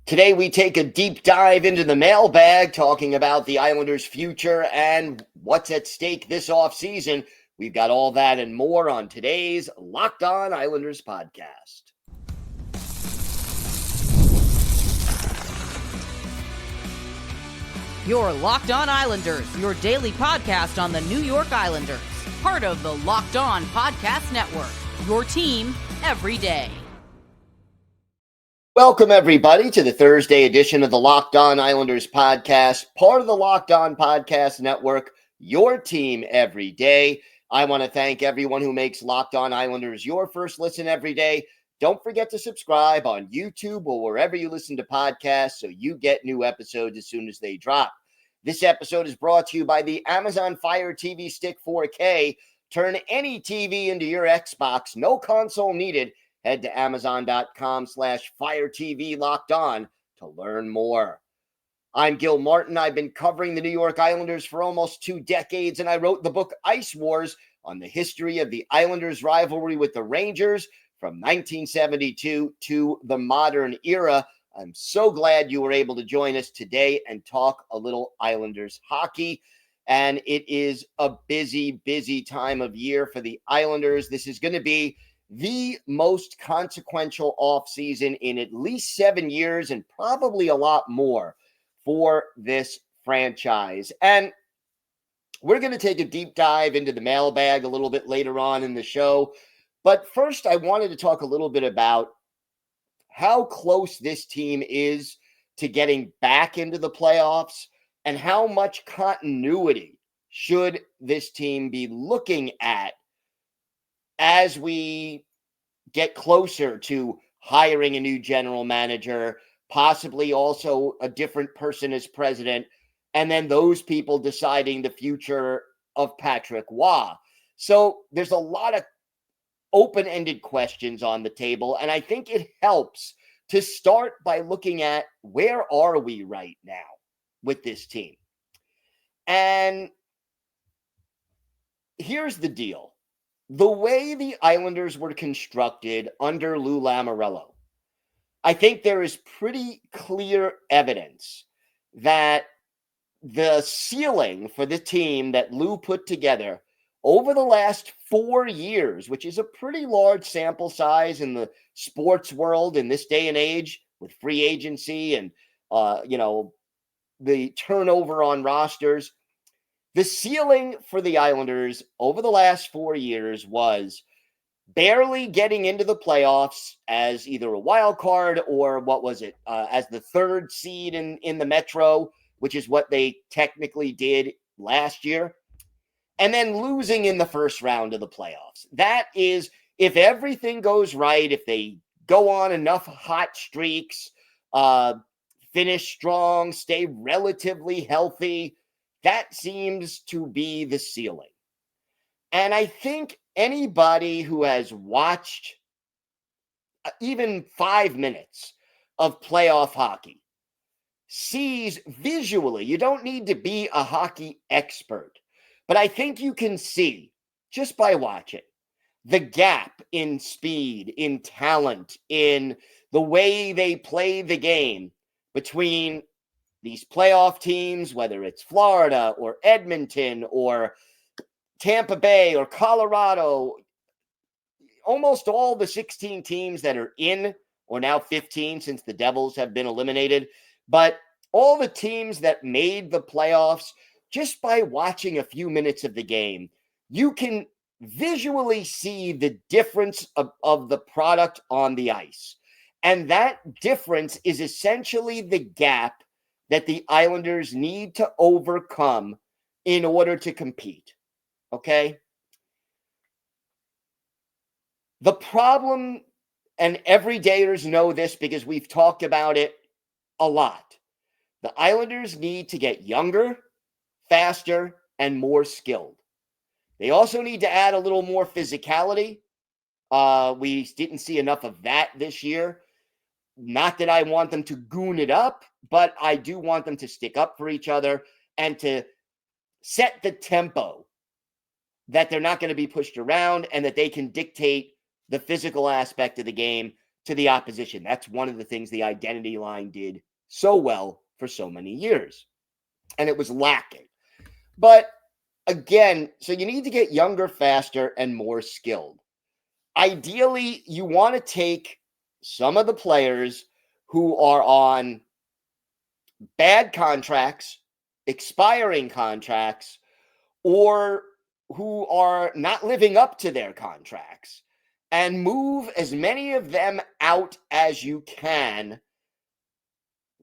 Today, we take a deep dive into the mailbag, talking about the Islanders' future and what's at stake this offseason. We've got all that and more on today's Locked On Islanders podcast. Your Locked On Islanders, your daily podcast on the New York Islanders. Part of the Locked On Podcast Network, your team every day. Welcome, everybody, to the Thursday edition of the Locked On Islanders podcast, part of the Locked On Podcast Network, your team every day. I want to thank everyone who makes Locked On Islanders your first listen every day. Don't forget to subscribe on YouTube or wherever you listen to podcasts so you get new episodes as soon as they drop. This episode is brought to you by the Amazon Fire TV Stick 4K. Turn any TV into your Xbox, no console needed. Head to Amazon.com/Fire TV Locked On to learn more. I'm Gil Martin. I've been covering the New York Islanders for almost 2 decades, and I wrote the book Ice Wars on the history of the Islanders' rivalry with the Rangers from 1972 to the modern era. I'm so glad you were able to join us today and talk a little Islanders hockey. And it is a busy, busy time of year for the Islanders. This is going to be the most consequential offseason in at least 7 years and probably a lot more for this franchise. And we're going to take a deep dive into the mailbag a little bit later on in the show. But first, I wanted to talk a little bit about how close this team is to getting back into the playoffs and how much continuity should this team be looking at as we get closer to hiring a new general manager, possibly also a different person as president, and then those people deciding the future of Patrick Waugh. So there's a lot of open-ended questions on the table, and I think it helps to start by looking at where are we right now with this team. And here's the deal. The way the Islanders were constructed under Lou Lamoriello, I think there is pretty clear evidence that the ceiling for the team that Lou put together over the last 4 years, which is a pretty large sample size in the sports world in this day and age with free agency and, the turnover on rosters. The ceiling for the Islanders over the last 4 years was barely getting into the playoffs as either a wild card or as the third seed in the Metro, which is what they technically did last year, and then losing in the first round of the playoffs. That is, if everything goes right, if they go on enough hot streaks, finish strong, stay relatively healthy, that seems to be the ceiling. And I think anybody who has watched even 5 minutes of playoff hockey sees visually, you don't need to be a hockey expert, but I think you can see just by watching the gap in speed, in talent, in the way they play the game between these playoff teams, whether it's Florida or Edmonton or Tampa Bay or Colorado, almost all the 16 teams that are in, or now 15 since the Devils have been eliminated, but all the teams that made the playoffs, just by watching a few minutes of the game, you can visually see the difference of the product on the ice. And that difference is essentially the gap that the Islanders need to overcome in order to compete. Okay? The problem, and everydayers know this because we've talked about it a lot, the Islanders need to get younger, faster, and more skilled. They also need to add a little more physicality. We didn't see enough of that this year. Not that I want them to goon it up, but I do want them to stick up for each other and to set the tempo that they're not going to be pushed around and that they can dictate the physical aspect of the game to the opposition. That's one of the things the identity line did so well for so many years. And it was lacking. But again, so you need to get younger, faster, and more skilled. Ideally, you want to take some of the players who are on bad contracts, expiring contracts, or who are not living up to their contracts, and move as many of them out as you can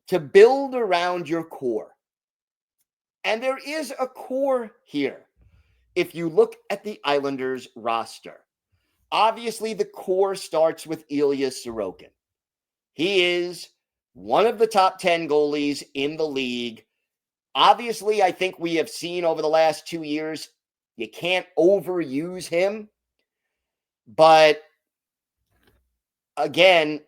to build around your core. And there is a core here. If you look at the Islanders roster, obviously the core starts with Ilya Sorokin. He is one of the top 10 goalies in the league. Obviously, I think we have seen over the last 2 years, you can't overuse him. But again,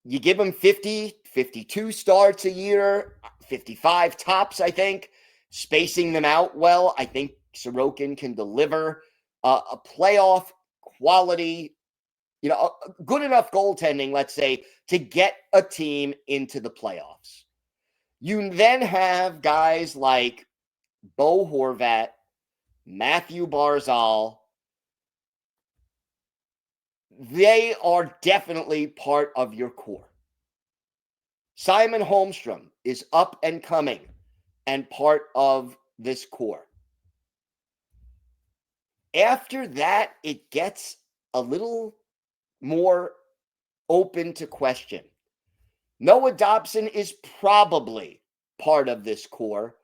you give him 50, 52 starts a year, 55 tops, I think, spacing them out well. I think Sorokin can deliver a playoff quality, good enough goaltending, let's say, to get a team into the playoffs. You then have guys like Bo Horvat, Mathew Barzal. They are definitely part of your core. Simon Holmstrom is up and coming and part of this core. After that, it gets a little more open to question. Noah Dobson is probably part of this core.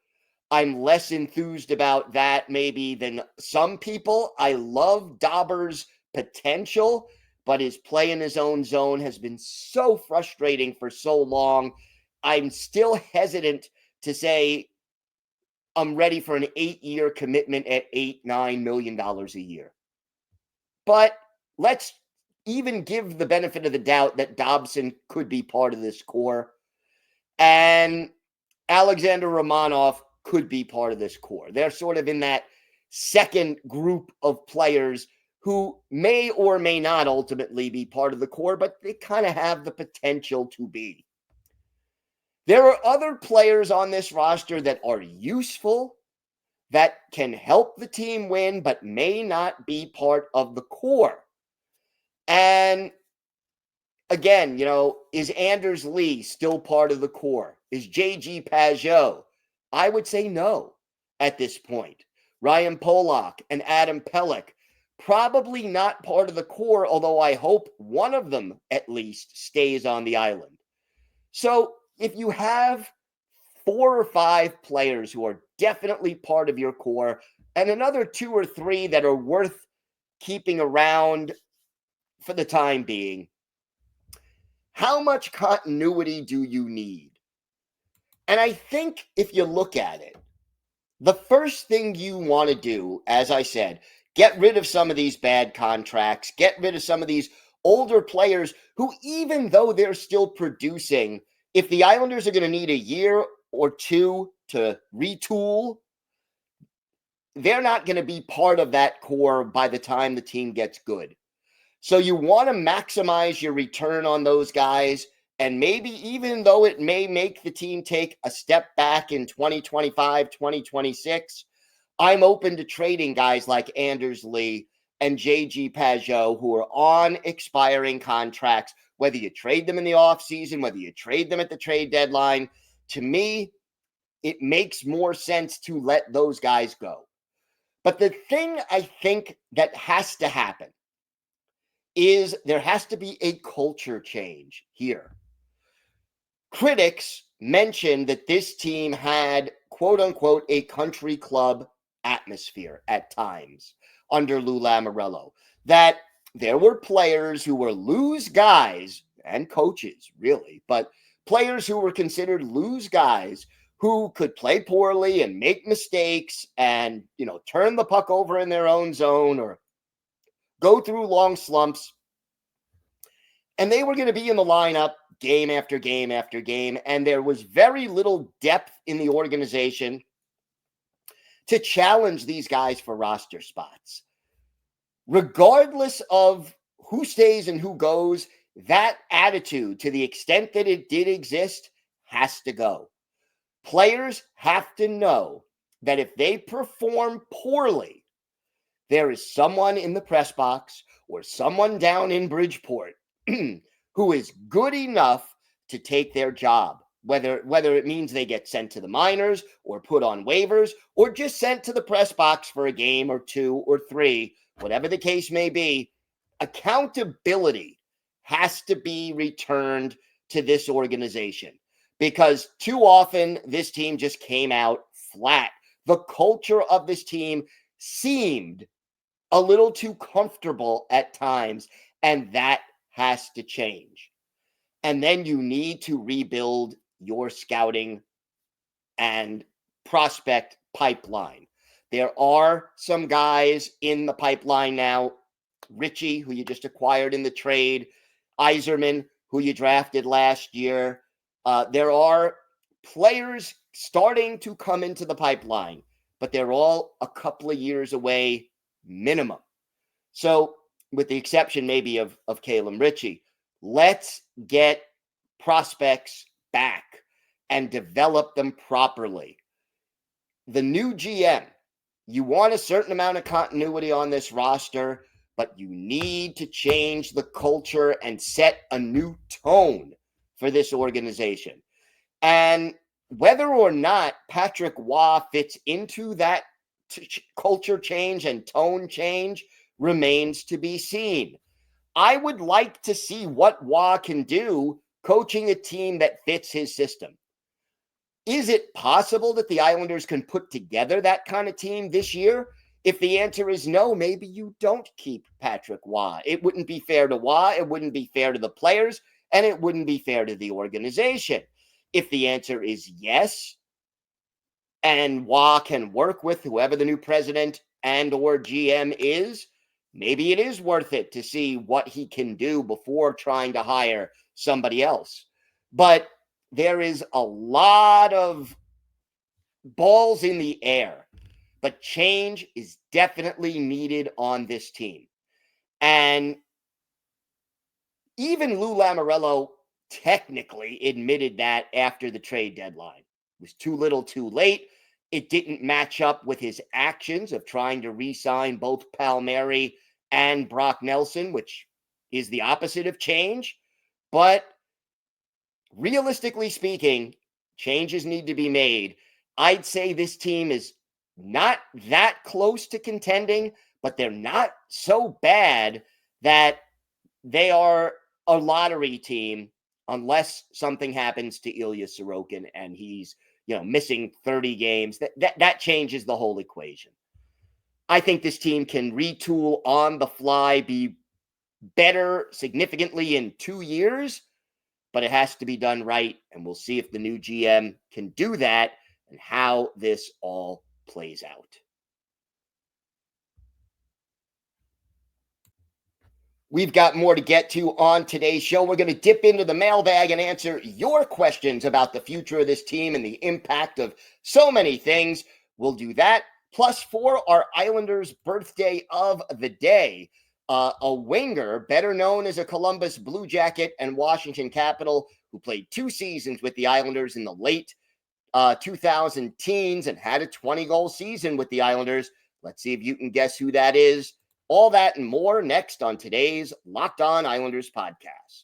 I'm less enthused about that maybe than some people. I love Dauber's potential, but his play in his own zone has been so frustrating for so long. I'm still hesitant to say I'm ready for an 8-year commitment at $8-9 million a year. But let's even give the benefit of the doubt that Dobson could be part of this core. And Alexander Romanov could be part of this core. They're sort of in that second group of players who may or may not ultimately be part of the core, but they kind of have the potential to be. There are other players on this roster that are useful, that can help the team win, but may not be part of the core. And again, is Anders Lee still part of the core? Is J.G. Pageau? I would say no at this point. Ryan Polak and Adam Pelech, probably not part of the core, although I hope one of them at least stays on the island. So if you have 4 or 5 players who are definitely part of your core and another 2 or 3 that are worth keeping around for the time being, how much continuity do you need? And I think if you look at it, the first thing you want to do, as I said, get rid of some of these bad contracts, get rid of some of these older players who, even though they're still producing, if the Islanders are going to need a year or 2 to retool, they're not going to be part of that core by the time the team gets good. So you want to maximize your return on those guys. And maybe even though it may make the team take a step back in 2025, 2026, I'm open to trading guys like Anders Lee and J.G. Pageau who are on expiring contracts, whether you trade them in the offseason, whether you trade them at the trade deadline. To me, it makes more sense to let those guys go. But the thing I think that has to happen is there has to be a culture change here. Critics mentioned that this team had, quote unquote, a country club atmosphere at times under Lou Lamoriello, that there were players who were loose guys and coaches, really, but players who were considered loose guys who could play poorly and make mistakes and, turn the puck over in their own zone or go through long slumps. And they were going to be in the lineup game after game after game. And there was very little depth in the organization to challenge these guys for roster spots. Regardless of who stays and who goes, that attitude, to the extent that it did exist, has to go. Players have to know that if they perform poorly, there is someone in the press box or someone down in Bridgeport who is good enough to take their job, whether it means they get sent to the minors or put on waivers or just sent to the press box for a game or two or three, whatever the case may be. Accountability has to be returned to this organization, because too often this team just came out flat. The culture of this team seemed a little too comfortable at times, and that has to change. And then you need to rebuild your scouting and prospect pipeline. There are some guys in the pipeline now. Richie, who you just acquired in the trade, Iserman, who you drafted last year. There are players starting to come into the pipeline, but they're all a couple of years away minimum. So, with the exception maybe of Caleb Richie, let's get prospects back and develop them properly. The new GM, you want a certain amount of continuity on this roster, but you need to change the culture and set a new tone for this organization. And whether or not Patrick Waugh fits into that culture change and tone change remains to be seen. I would like to see what Waugh can do coaching a team that fits his system. Is it possible that the Islanders can put together that kind of team this year? If the answer is no, maybe you don't keep Patrick Waugh. It wouldn't be fair to Waugh, it wouldn't be fair to the players, and it wouldn't be fair to the organization. If the answer is yes, and Waugh can work with whoever the new president and or GM is, maybe it is worth it to see what he can do before trying to hire somebody else. But there is a lot of balls in the air, but change is definitely needed on this team. And even Lou Lamoriello technically admitted that after the trade deadline. It was too little too late. It didn't match up with his actions of trying to re-sign both Palmieri and Brock Nelson, which is the opposite of change. But realistically speaking, changes need to be made. I'd say this team is not that close to contending, but they're not so bad that they are a lottery team unless something happens to Ilya Sorokin and he's, missing 30 games. That changes the whole equation. I think this team can retool on the fly, be better significantly in 2 years, but it has to be done right. And we'll see if the new GM can do that and how this all plays out. We've got more to get to on today's show. We're going to dip into the mailbag and answer your questions about the future of this team and the impact of so many things. We'll do that. Plus, for our Islanders' birthday of the day, a winger, better known as a Columbus Blue Jacket and Washington Capital, who played 2 seasons with the Islanders in the late 2000 teens and had a 20-goal season with the Islanders. Let's see if you can guess who that is. All that and more next on today's Locked On Islanders podcast.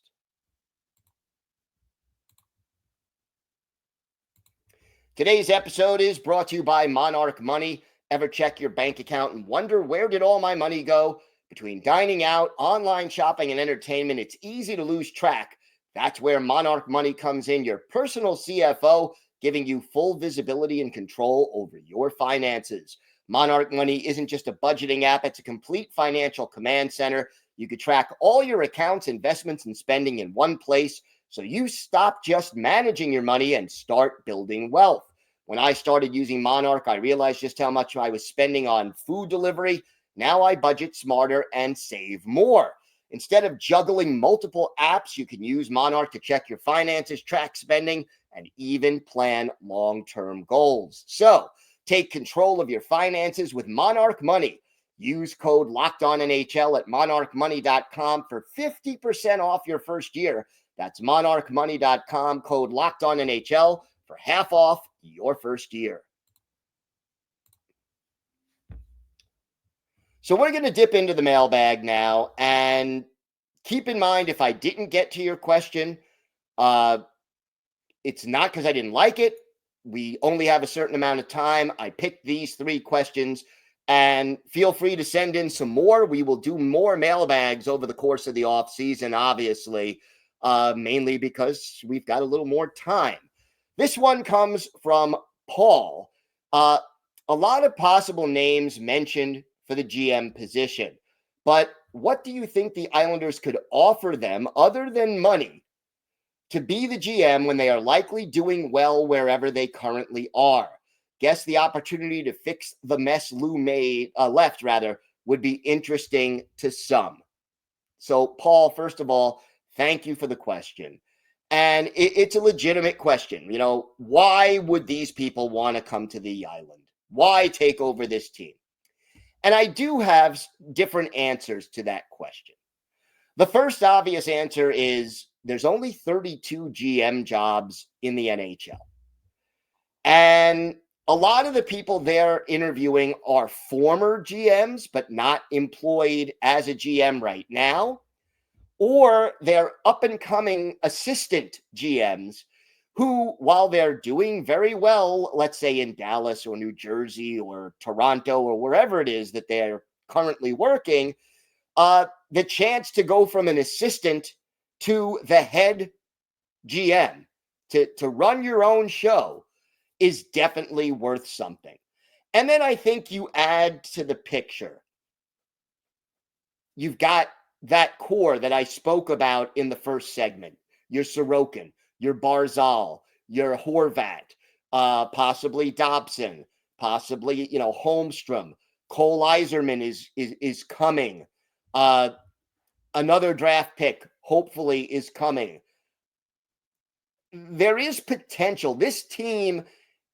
Today's episode is brought to you by Monarch Money. Ever check your bank account and wonder, where did all my money go? Between dining out, online shopping, and entertainment, it's easy to lose track. That's where Monarch Money comes in, your personal CFO, giving you full visibility and control over your finances. Monarch Money isn't just a budgeting app, it's a complete financial command center. You could track all your accounts, investments, and spending in one place, so you stop just managing your money and start building wealth. When I started using Monarch, I realized just how much I was spending on food delivery. Now I budget smarter and save more. Instead of juggling multiple apps, you can use Monarch to check your finances, track spending, and even plan long-term goals. So, take control of your finances with Monarch Money. Use code LOCKEDONNHL at monarchmoney.com for 50% off your first year. That's monarchmoney.com, code LOCKEDONNHL for half off your first year. So we're going to dip into the mailbag now, and keep in mind, if I didn't get to your question, it's not because I didn't like it. We only have a certain amount of time. I picked these 3 questions, and feel free to send in some more. We will do more mailbags over the course of the off season, obviously, mainly because we've got a little more time. This one comes from Paul. A lot of possible names mentioned for the GM position, but what do you think the Islanders could offer them other than money to be the GM when they are likely doing well wherever they currently are? Guess the opportunity to fix the mess Lou left would be interesting to some. So, Paul, first of all, thank you for the question. And it's a legitimate question. You know, why would these people want to come to the island? Why take over this team? And I do have different answers to that question. The first obvious answer is there's only 32 GM jobs in the NHL. And a lot of the people they're interviewing are former GMs, but not employed as a GM right now. Or they're up-and-coming assistant GMs who, while they're doing very well, let's say in Dallas or New Jersey or Toronto or wherever it is that they're currently working, the chance to go from an assistant to the head GM, to run your own show, is definitely worth something. And then I think you add to the picture, you've got that core that I spoke about in the first segment, your Sorokin, your Barzal, your Horvat, possibly Dobson, possibly, Holmstrom. Cole Iserman is coming. Another draft pick, hopefully, is coming. There is potential. This team,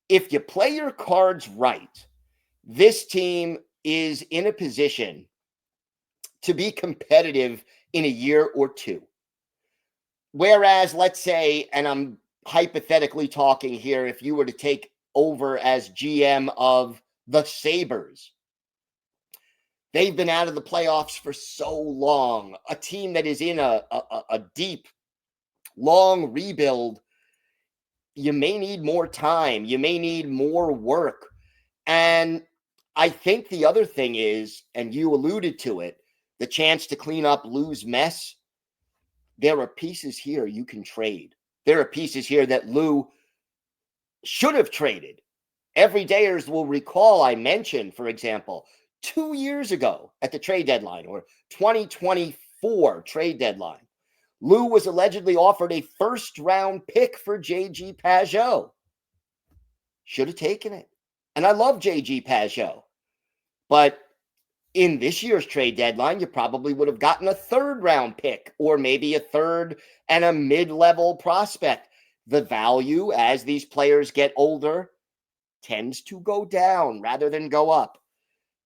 if you play your cards right, this team is in a position to be competitive in a year or two. Whereas, let's say, and I'm hypothetically talking here, if you were to take over as GM of the Sabres, they've been out of the playoffs for so long. A team that is in a deep, long rebuild, you may need more time. You may need more work. And I think the other thing is, and you alluded to it, the chance to clean up Lou's mess. There are pieces here you can trade. There are pieces here that Lou should have traded. Everydayers will recall I mentioned, for example, 2 years ago at the trade deadline, or 2024 trade deadline, Lou was allegedly offered a first-round pick for J.G. Pageau. Should have taken it. And I love J.G. Pageau. But in this year's trade deadline, you probably would have gotten a third-round pick, or maybe a third and a mid-level prospect. The value, as these players get older, tends to go down rather than go up.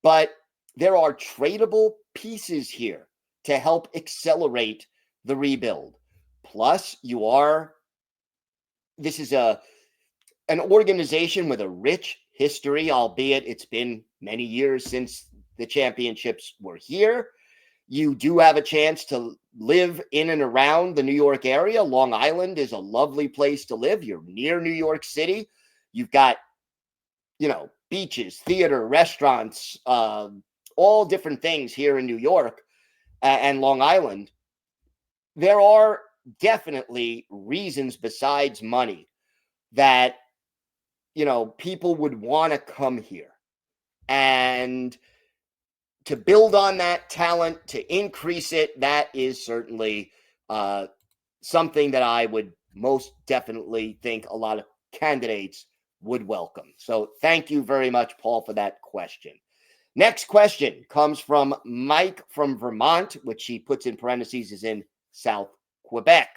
But there are tradable pieces here to help accelerate the rebuild. Plus, this is an organization with a rich history, albeit it's been many years since the championships were here. You do have a chance to live in and around the New York area. Long Island is a lovely place to live. You're near New York City. You've got, beaches, theater, restaurants, all different things here in New York and Long Island. There are definitely reasons besides money that, people would want to come here. And to build on that talent, to increase it, that is certainly something that I would most definitely think a lot of candidates would welcome. So thank you very much, Paul, for that question. Next question comes from Mike from Vermont, which he puts in parentheses is in South Quebec.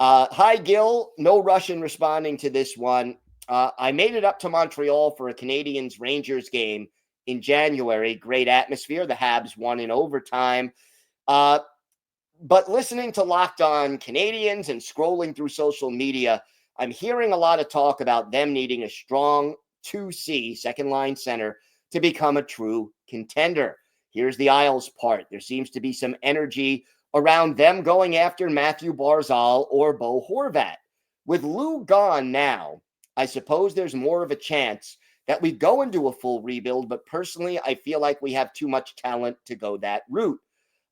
Hi, Gil. No rush in responding to this one. I made it up to Montreal for a Canadiens-Rangers game in January. Great atmosphere. The Habs won in overtime. But listening to Locked On Canadians and scrolling through social media, I'm hearing a lot of talk about them needing a strong 2C, second line center, to become a true contender. Here's the Isles part. There seems to be some energy around them going after Mathew Barzal or Bo Horvat. With Lou gone now, I suppose there's more of a chance that we go into a full rebuild, but personally, I feel like we have too much talent to go that route.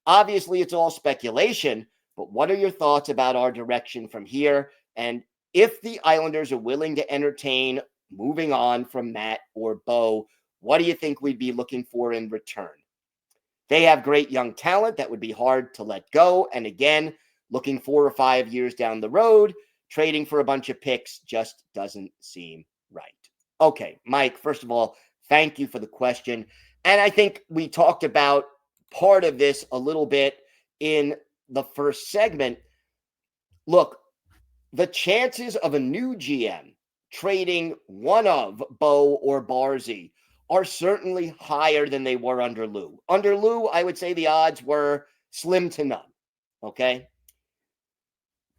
Obviously, it's all speculation, but what are your thoughts about our direction from here? And if the Islanders are willing to entertain moving on from Matt or Bo, what do you think we'd be looking for in return? They have great young talent that would be hard to let go. And again, looking 4 or 5 years down the road, trading for a bunch of picks just doesn't seem right. Okay, Mike, first of all, thank you for the question. And I think we talked about part of this a little bit in the first segment. Look, the chances of a new GM trading one of Bo or Barzy are certainly higher than they were under Lou. Under Lou, I would say the odds were slim to none. Okay.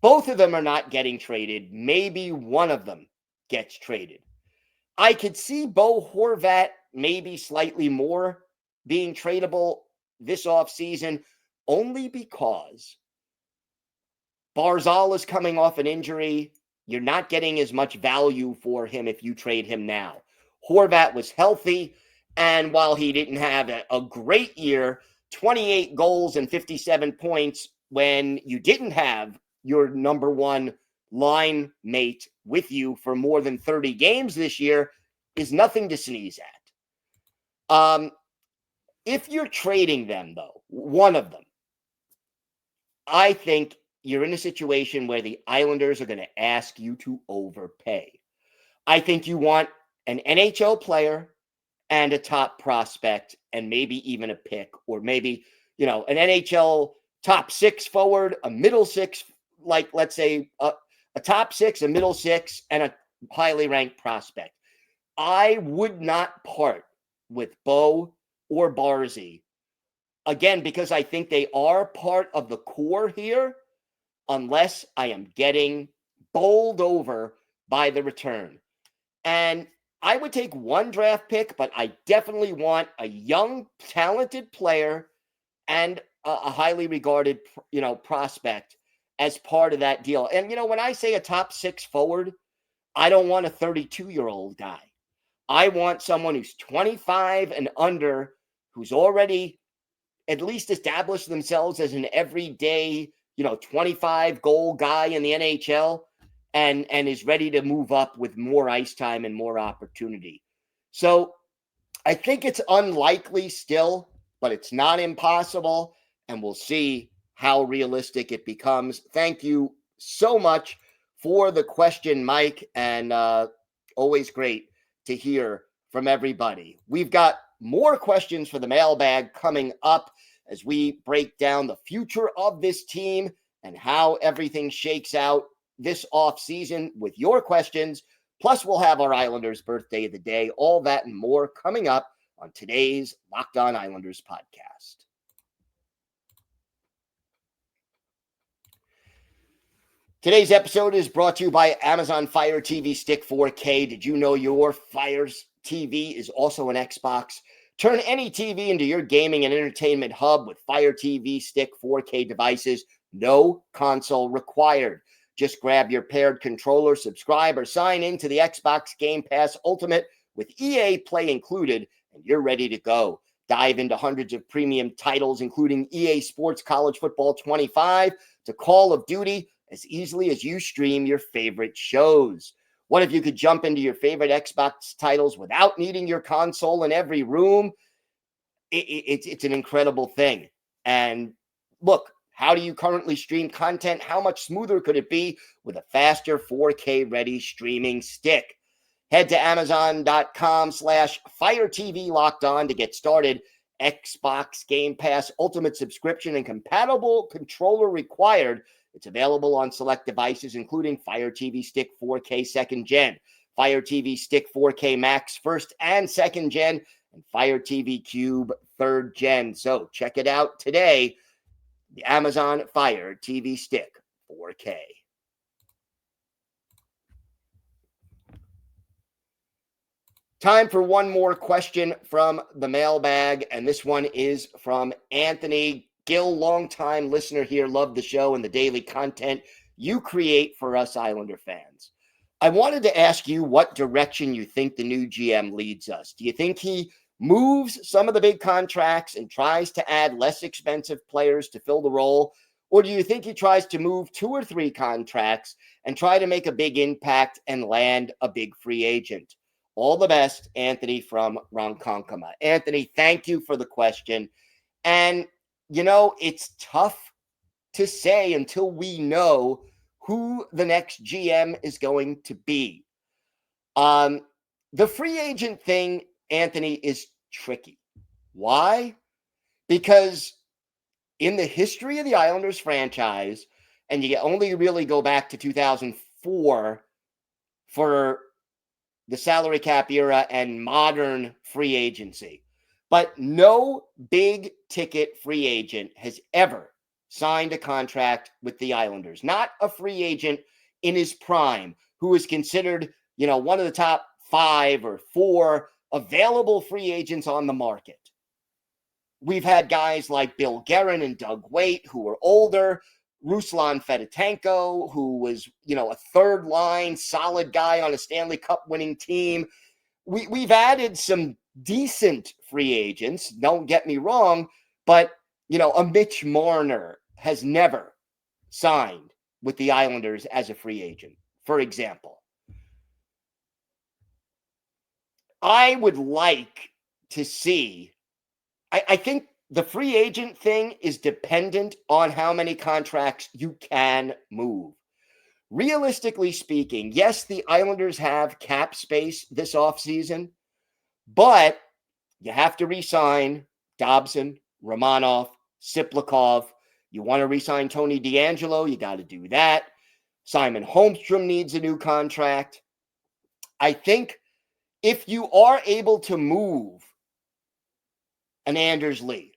Both of them are not getting traded. Maybe one of them gets traded. I could see Bo Horvat maybe slightly more being tradable this offseason, only because Barzal is coming off an injury. You're not getting as much value for him if you trade him now. Horvat was healthy, and while he didn't have a great year, 28 goals and 57 points when you didn't have your number one line mate with you for more than 30 games this year is nothing to sneeze at. If you're trading them, though, one of them, I think you're in a situation where the Islanders are going to ask you to overpay. I think you want an NHL player and a top prospect and maybe even a pick, or maybe, an NHL top 6 forward, a middle 6, like let's say a top 6, a middle 6, and a highly ranked prospect. I would not part with Bo or Barzy, again, because I think they are part of the core here, unless I am getting bowled over by the return. And I would take one draft pick, but I definitely want a young, talented player and a highly regarded, prospect as part of that deal. And, when I say a top 6 forward, I don't want a 32-year-old guy. I want someone who's 25 and under, who's already at least established themselves as an everyday, 25 goal guy in the NHL and is ready to move up with more ice time and more opportunity. So I think it's unlikely still, but it's not impossible. And we'll see how realistic it becomes. Thank you so much for the question, Mike. And always great to hear from everybody. We've got more questions for the mailbag coming up as we break down the future of this team and how everything shakes out this offseason with your questions. Plus, we'll have our Islanders birthday of the day, all that and more coming up on today's Locked On Islanders podcast. Today's episode is brought to you by Amazon Fire TV Stick 4K. Did you know your Fire TV is also an Xbox? Turn any TV into your gaming and entertainment hub with Fire TV Stick 4K devices. No console required. Just grab your paired controller, subscribe, or sign into the Xbox Game Pass Ultimate with EA Play included, and you're ready to go. Dive into hundreds of premium titles, including EA Sports College Football 25 to Call of Duty, as easily as you stream your favorite shows. What if you could jump into your favorite Xbox titles without needing your console in every room? It's an incredible thing. And look, how do you currently stream content? How much smoother could it be with a faster 4K ready streaming stick? Head to Amazon.com/Fire TV Locked On to get started. Xbox Game Pass Ultimate subscription and compatible controller required. It's available on select devices, including Fire TV Stick 4K 2nd Gen, Fire TV Stick 4K Max 1st and 2nd Gen, and Fire TV Cube 3rd Gen. So check it out today. The Amazon Fire TV Stick 4K. Time for one more question from the mailbag, and this one is from Anthony. Gil, longtime listener here, love the show and the daily content you create for us Islander fans. I wanted to ask you what direction you think the new GM leads us. Do you think he moves some of the big contracts and tries to add less expensive players to fill the role? Or do you think he tries to move 2 or 3 contracts and try to make a big impact and land a big free agent? All the best, Anthony from Ronkonkoma. Anthony, thank you for the question. And, you know, it's tough to say until we know who the next GM is going to be. The free agent thing, Anthony, is tricky. Why? Because in the history of the Islanders franchise, and you only really go back to 2004 for the salary cap era and modern free agency, but no big ticket free agent has ever signed a contract with the Islanders. Not a free agent in his prime who is considered, you know, one of the top 5 or 4 available free agents on the market. We've had guys like Bill Guerin and Doug Waite who were older, Ruslan Fedotenko, who was, you know, a 3rd line solid guy on a Stanley Cup winning team. We've added some decent free agents, don't get me wrong, but, you know, a Mitch Marner has never signed with the Islanders as a free agent, for example. I would like to see, I think the free agent thing is dependent on how many contracts you can move. Realistically speaking, yes, the Islanders have cap space this offseason, but you have to re-sign Dobson, Romanov, Siplikov. You want to re-sign Tony DeAngelo, you got to do that. Simon Holmstrom needs a new contract. I think if you are able to move an Anders Lee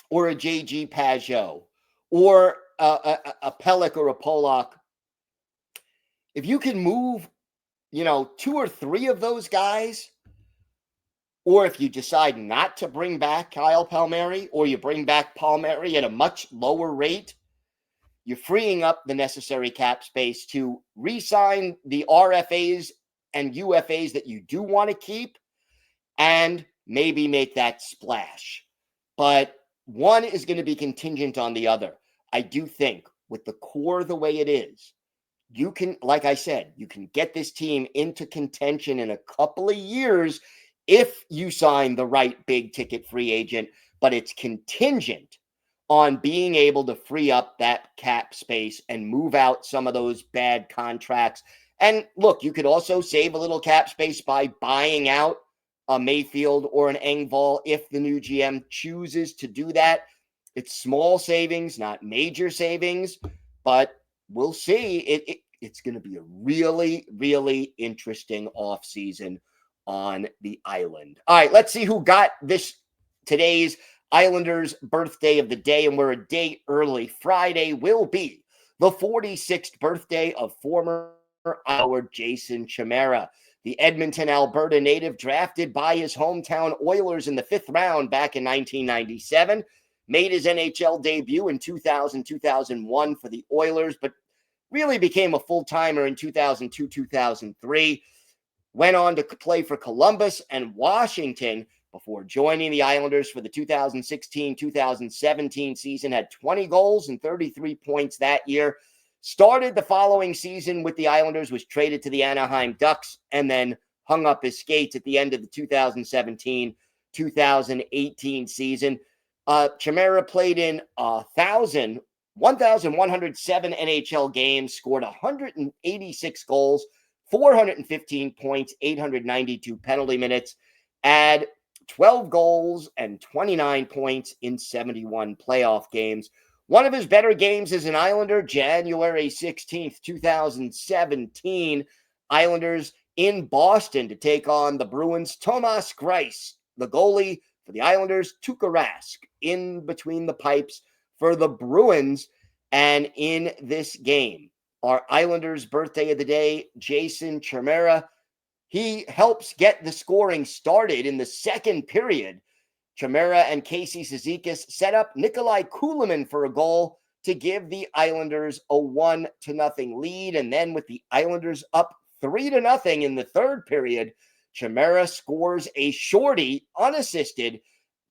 or a J.G. Pajot or a Pelech or a Polak, if you can move, you know, 2 or 3 of those guys, or if you decide not to bring back Kyle Palmieri, or you bring back Palmieri at a much lower rate, you're freeing up the necessary cap space to re-sign the RFAs and UFAs that you do want to keep and maybe make that splash. But one is going to be contingent on the other. I do think with the core the way it is, you can, like I said, you can get this team into contention in a couple of years if you sign the right big ticket free agent, but it's contingent on being able to free up that cap space and move out some of those bad contracts. And look, you could also save a little cap space by buying out a Mayfield or an Engvall if the new GM chooses to do that. It's small savings, not major savings, but we'll see. It's going to be a really, really interesting offseason on the island. All right, let's see who got today's Islanders birthday of the day, and we're a day early. Friday will be the 46th birthday of former Howard Jason Chimera, the Edmonton, Alberta native drafted by his hometown Oilers in the 5th round back in 1997, made his NHL debut in 2000-2001 for the Oilers, but really became a full-timer in 2002-2003, went on to play for Columbus and Washington before joining the Islanders for the 2016-2017 season, had 20 goals and 33 points that year. Started the following season with the Islanders, was traded to the Anaheim Ducks, and then hung up his skates at the end of the 2017-2018 season. Chimera played in 1,107 NHL games, scored 186 goals, 415 points, 892 penalty minutes, had 12 goals and 29 points in 71 playoff games. One of his better games as an Islander, January 16th, 2017, Islanders in Boston to take on the Bruins. Tomas Greiss the goalie for the Islanders, Tuukka Rask, in between the pipes for the Bruins. And in this game, our Islanders' birthday of the day, Jason Chimera, he helps get the scoring started in the second period. Chimera and Casey Cizikas set up Nikolai Kulemin for a goal to give the Islanders a 1-0 lead. And then with the Islanders up 3-0 in the third period, Chimera scores a shorty unassisted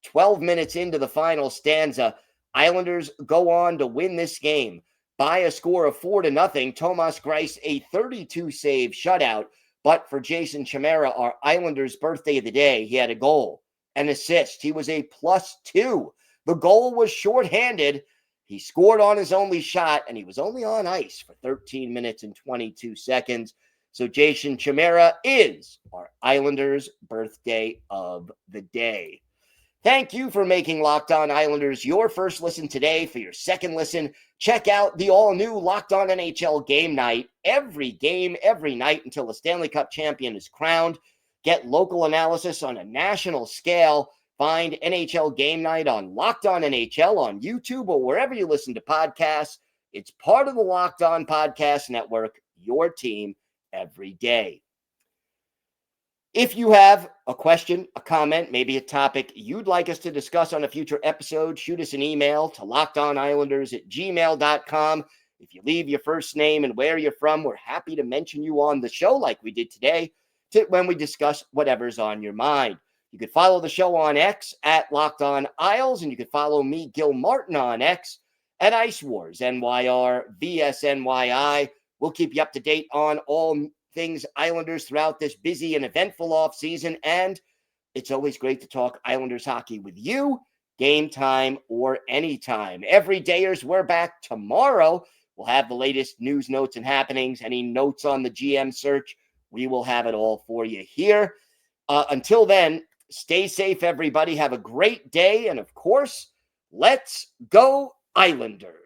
12 minutes into the final stanza. Islanders go on to win this game by a score of 4-0. Tomas Greiss, a 32-save shutout. But for Jason Chimera, our Islanders' birthday of the day, he had a goal, an assist. He was a +2. The goal was shorthanded. He scored on his only shot, and he was only on ice for 13 minutes and 22 seconds. So Jason Chimera is our Islanders' birthday of the day. Thank you for making Locked On Islanders your first listen today. For your second listen, check out the all-new Locked On NHL Game Night. Every game, every night until the Stanley Cup champion is crowned. Get local analysis on a national scale. Find NHL Game Night on Locked On NHL on YouTube or wherever you listen to podcasts. It's part of the Locked On Podcast Network, your team every day. If you have a question, a comment, maybe a topic you'd like us to discuss on a future episode, shoot us an email to lockedonislanders@gmail.com. If you leave your first name and where you're from, we're happy to mention you on the show like we did today when we discuss whatever's on your mind. You could follow the show on X at Locked On Isles, and you could follow me, Gil Martin, on X at Ice Wars, NYR, VSNYI. We'll keep you up to date on all things Islanders throughout this busy and eventful offseason, and it's always great to talk Islanders hockey with you, game time or anytime. Everydayers, we're back tomorrow. We'll have the latest news, notes, and happenings. Any notes on the GM search, we will have it all for you here. Until then, stay safe, everybody. Have a great day, and of course, let's go Islanders.